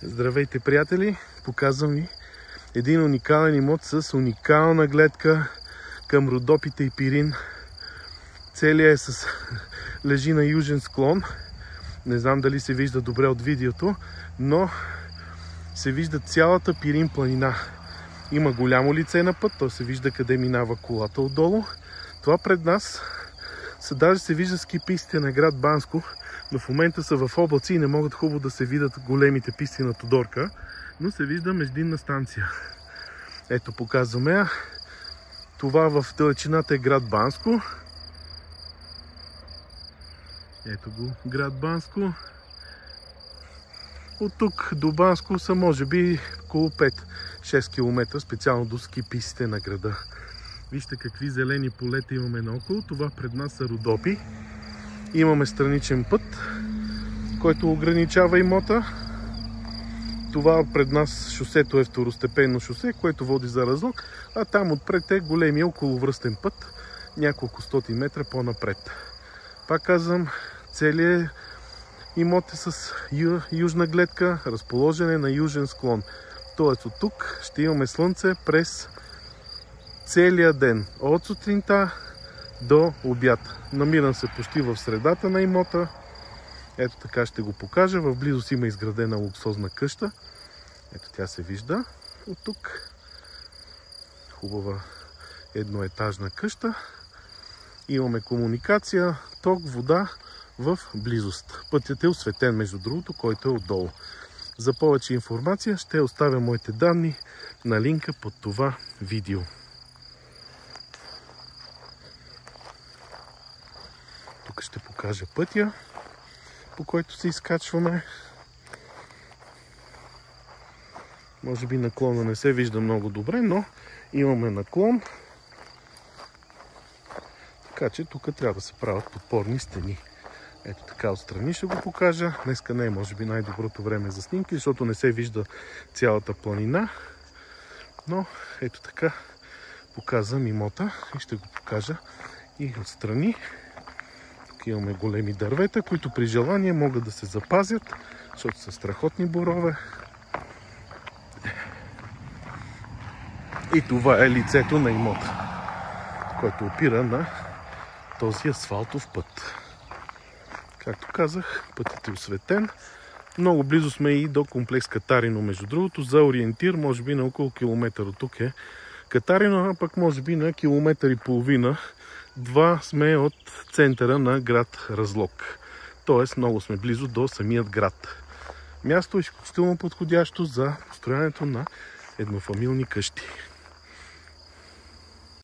Здравейте, приятели! Показвам ви един уникален имот с уникална гледка към Родопите и Пирин. Целият лежи на южен склон. Не знам дали се вижда добре от видеото, но се вижда цялата Пирин планина. Има голямо лице на път, то се вижда къде минава колата отдолу. Това пред нас даже се вижда ски пистите на град Банско, но в момента са в облаци и не могат хубаво да се видят големите писти на Тодорка, но се вижда междинна станция. Ето, показваме я. Това в далечината е град Банско. Ето го, град Банско. От тук до Банско са може би около 5-6 км, специално до ски пистите на града. Вижте какви зелени полета имаме наоколо. Това пред нас са Родопи. Имаме страничен път, който ограничава имота. Това пред нас шосето е второстепенно шосе, което води за Разлог, а там отпред е големия околовръстен път, няколко стотин метра по-напред. Пак казвам, целият имот е с южна гледка, разположен е на южен склон. Тоест от тук ще имаме слънце през целия ден, от сутринта до обяд. Намирам се почти в средата на имота. Ето така ще го покажа. В близост има изградена луксозна къща. Ето тя се вижда от тук. Хубава едноетажна къща. Имаме комуникация, ток, вода в близост. Пътят е осветен, между другото, който е отдолу. За повече информация ще оставя моите данни на линка под това видео. Тук ще покажа пътя, по който се изкачваме. Може би наклона не се вижда много добре, но имаме наклон. Така че тук трябва да се правят подпорни стени. Ето така отстрани ще го покажа. Днеска не е може би най-доброто време за снимки, защото не се вижда цялата планина. Но ето така показвам имота и ще го покажа и отстрани. Тук имаме големи дървета, които при желание могат да се запазят, защото са страхотни борове. И това е лицето на имота, който опира на този асфалтов път. Както казах, пътят е осветен. Много близо сме и до комплекс Катарино, между другото. За ориентир, може би на около километър от тук е Катарино, а пък може би на километър и половина. Два сме от центъра на град Разлог. Тоест много сме близо до самият град. Място е изключително подходящо за построяването на еднофамилни къщи.